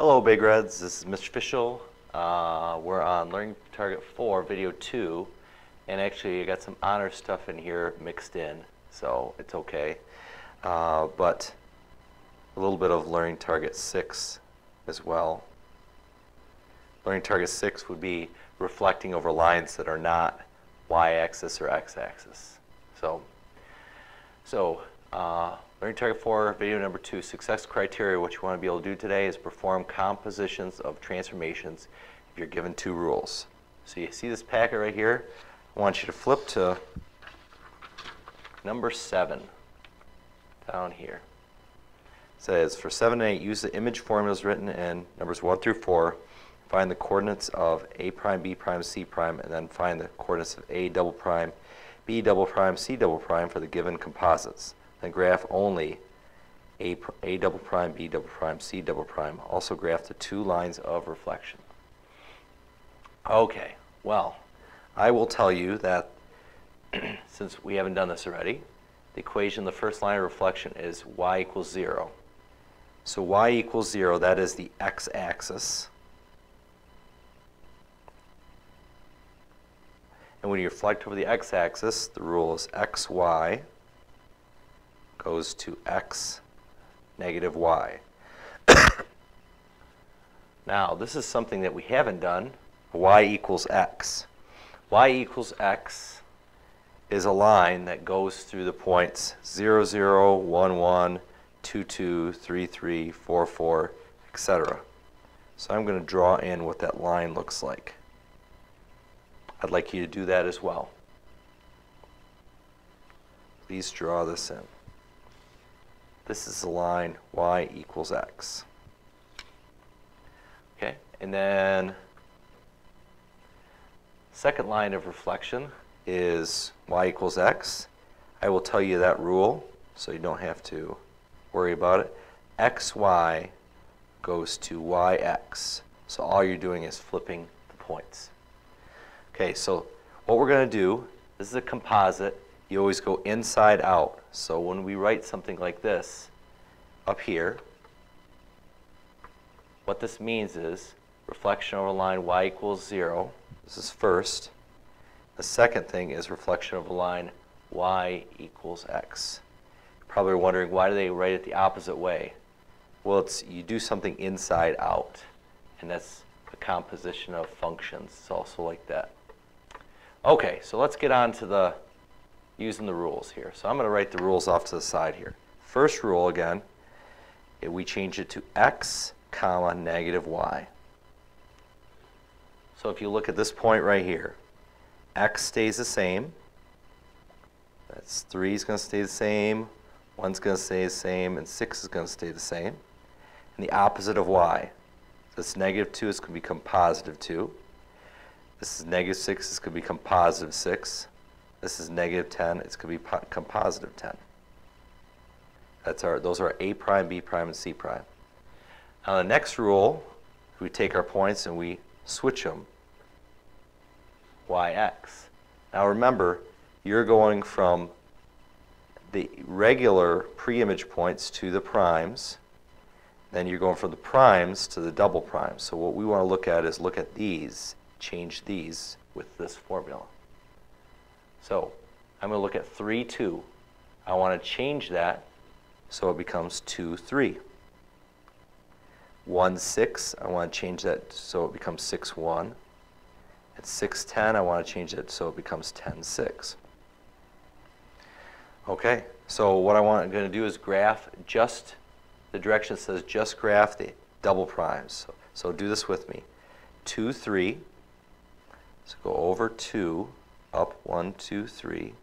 Hello Big Reds, this is Mr. Fishel. We're on Learning Target 4, Video 2, and actually I got some honor stuff in here mixed in, so it's okay. But a little bit of Learning Target 6 as well. Learning Target 6 would be reflecting over lines that are not y-axis or x-axis. Learning Target 4, video number 2, success criteria. What you want to be able to do today is perform compositions of transformations if you're given two rules. So you see this packet right here? I want you to flip to number 7 down here. It says for 7 and 8, use the image formulas written in numbers 1 through 4. Find the coordinates of A prime, B prime, C prime, and then find the coordinates of A double prime, B double prime, C double prime for the given composites. Then graph only A double prime, B double prime, C double prime. Also graph the two lines of reflection. Okay, well, I will tell you that since we haven't done this already, the equation, the first line of reflection is y equals 0. So y equals 0, that is the x-axis. And when you reflect over the x-axis, the rule is xy goes to x negative y. Now, this is something that we haven't done. Y equals x. Y equals x is a line that goes through the points 0, 0, 1, 1, 2, 2, 3, 3, 4, 4, etc. So I'm going to draw in what that line looks like. I'd like you to do that as well. Please draw this in. This is the line y equals x. Okay, and then second line of reflection is y equals x. I will tell you that rule so you don't have to worry about it. xy goes to yx. So all you're doing is flipping the points. Okay, so what we're going to do, this is a composite. You always go inside out. So when we write something like this up here, what this means is reflection over line y equals 0. This is first. The second thing is reflection over line y equals x. You're probably wondering, why do they write it the opposite way? Well, it's you do something inside out, and that's the composition of functions. It's also like that. Okay, so let's get on to using the rules here. So I'm going to write the rules off to the side here. First rule, again, we change it to x comma negative y. So if you look at this point right here, x stays the same. That's 3 is going to stay the same, 1's going to stay the same, and 6 is going to stay the same. And the opposite of y. This negative 2 is going to become positive 2. This is negative 6, it's going to become positive 6. This is negative 10, it's going to become positive 10. Those are A prime, B prime, and C prime. Now the next rule, we take our points and we switch them. Yx. Now remember, you're going from the regular pre-image points to the primes. Then you're going from the primes to the double primes. So what we want to look at these, change these with this formula. So I'm going to look at 3, 2. I want to change that so it becomes 2, 3. 1, 6, I want to change that so it becomes 6, 1. At 6, 10, I want to change it so it becomes 10, 6. Okay, so what I'm going to do is graph just, the direction says just graph the double primes. So do this with me. 2, 3. So go over 2, up 1, 2, 3.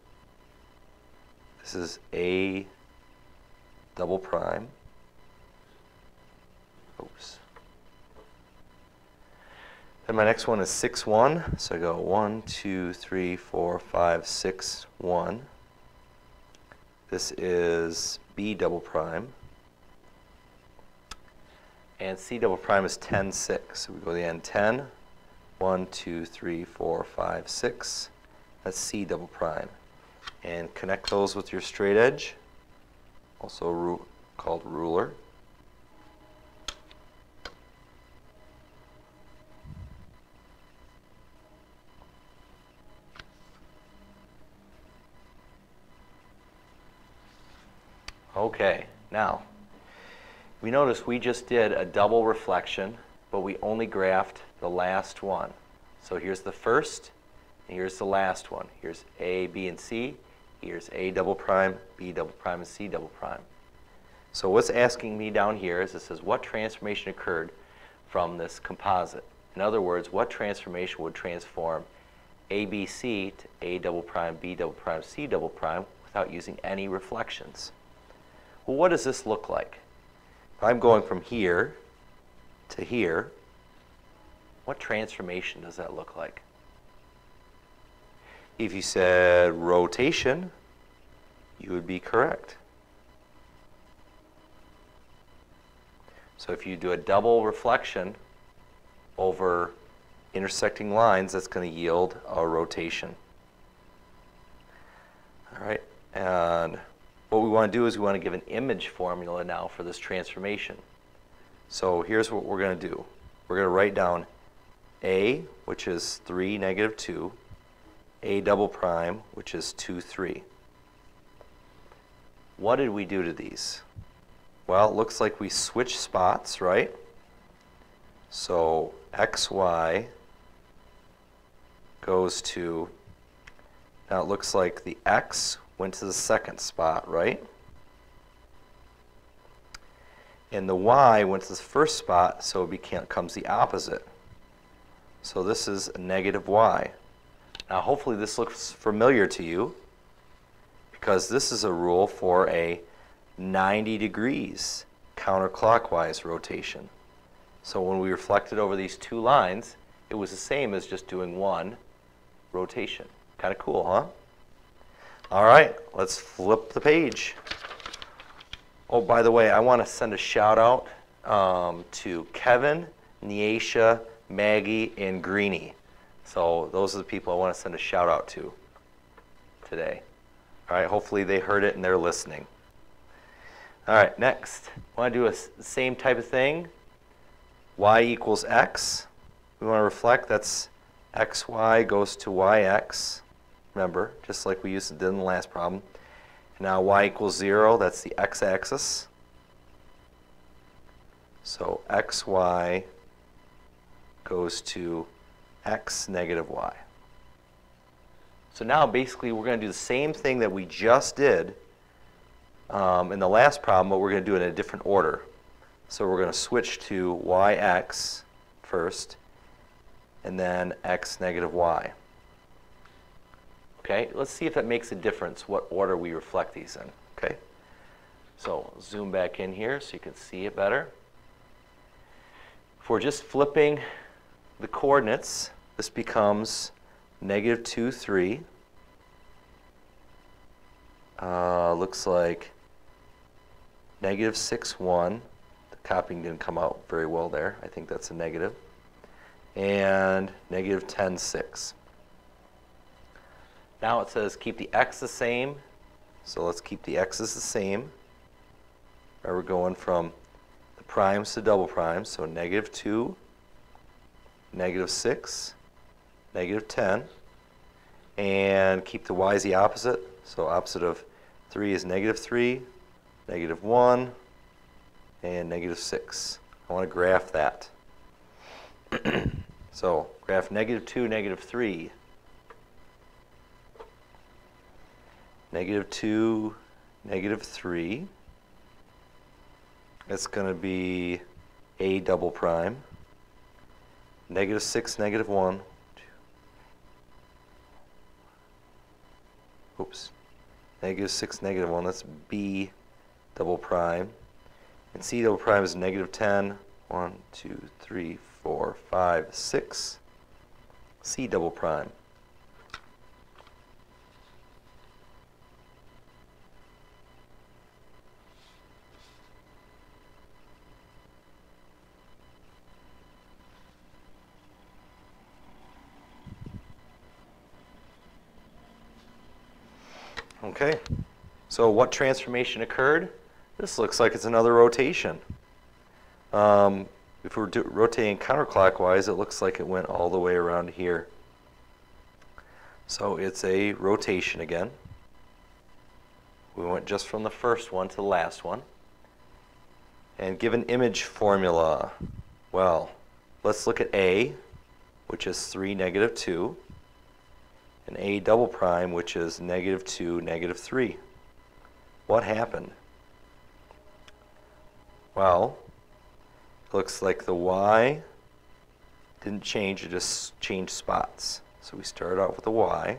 This is A double prime. Oops. Then my next one is 6, 1. So I go 1, 2, 3, 4, 5, 6, 1. This is B double prime. And C double prime is 10, 6. So we go to the end 10. 1, 2, 3, 4, 5, 6. That's C double prime. And connect those with your straight edge, also called ruler. Okay, now, we notice we just did a double reflection, but we only graphed the last one. So here's the first, and here's the last one. Here's A, B, and C. Here's A double prime, B double prime, and C double prime. So what's asking me down here is it says what transformation occurred from this composite. In other words, what transformation would transform ABC to A double prime, B double prime, C double prime without using any reflections? Well, what does this look like? If I'm going from here to here, what transformation does that look like? If you said rotation, you would be correct. So if you do a double reflection over intersecting lines, that's going to yield a rotation. All right, and what we want to do is we want to give an image formula now for this transformation. So here's what we're going to do. We're going to write down A, which is 3, negative 2, A double prime, which is 2, 3. What did we do to these? Well, it looks like we switched spots, right? So XY goes to, now it looks like the X went to the second spot, right? And the Y went to the first spot, so it becomes the opposite. So this is a negative Y. Now hopefully this looks familiar to you, because this is a rule for a 90 degrees counterclockwise rotation. So when we reflected over these two lines, it was the same as just doing one rotation. Kind of cool, huh? All right, let's flip the page. Oh, by the way, I want to send a shout out to Kevin, Neisha, Maggie, and Greenie. So those are the people I want to send a shout out to today. All right, hopefully they heard it and they're listening. All right, next, I want to do the same type of thing. Y equals X. We want to reflect, that's XY goes to YX. Remember, just like we did in the last problem. And now Y equals 0, that's the x-axis. So XY goes to X negative Y. So now basically we're going to do the same thing that we just did in the last problem, but we're going to do it in a different order. So we're going to switch to YX first, and then X negative Y. Okay, let's see if that makes a difference, what order we reflect these in. Okay, so zoom back in here so you can see it better. If we're just flipping the coordinates, this becomes negative 2, 3. Looks like negative 6, 1. The copying didn't come out very well there. I think that's a negative. And negative 10, 6. Now it says keep the x the same. So let's keep the x's the same. Right, we're going from the primes to double primes. So negative 2, negative 6, negative 10. And keep the y's the opposite. So opposite of 3 is negative 3, negative 1, and negative 6. I want to graph that. So graph negative 2, negative 3. Negative 2, negative 3. It's going to be A double prime. Negative 6, negative 1. Oops. Negative 6, negative 1. That's B double prime. And C double prime is negative 10. 1, 2, 3, 4, 5, 6. C double prime. Okay, so what transformation occurred? This looks like it's another rotation. If we're rotating counterclockwise, it looks like it went all the way around here. So it's a rotation again. We went just from the first one to the last one. And given image formula, well, let's look at A, which is 3, negative 2, and A double prime, which is negative 2, negative 3. What happened? Well, it looks like the Y didn't change, it just changed spots. So we started out with the Y,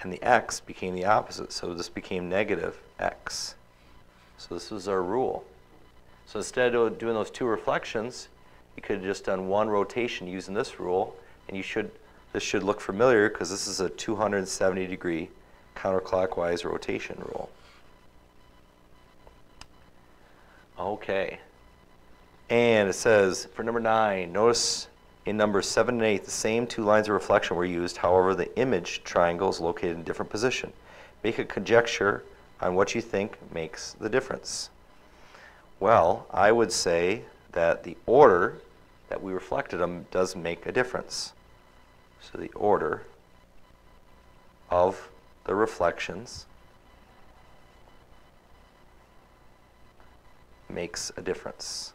and the X became the opposite, so this became negative X. So this was our rule. So instead of doing those two reflections, you could have just done one rotation using this rule, and this should look familiar because this is a 270-degree counterclockwise rotation rule. Okay. And it says, for number 9, notice in numbers 7 and 8, the same two lines of reflection were used. However, the image triangle is located in a different position. Make a conjecture on what you think makes the difference. Well, I would say that the order that we reflected them does make a difference. So the order of the reflections makes a difference.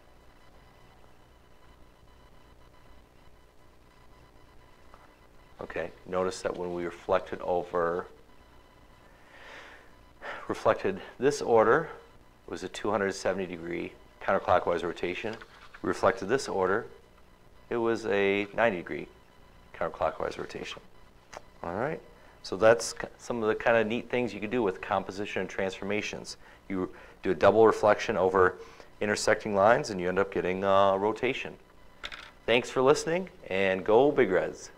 Okay, notice that when we reflected this order, it was a 270-degree counterclockwise rotation. We reflected this order, it was a 90-degree counterclockwise rotation. All right, so that's some of the kind of neat things you can do with composition and transformations. You do a double reflection over intersecting lines, and you end up getting rotation. Thanks for listening, and go Big Reds.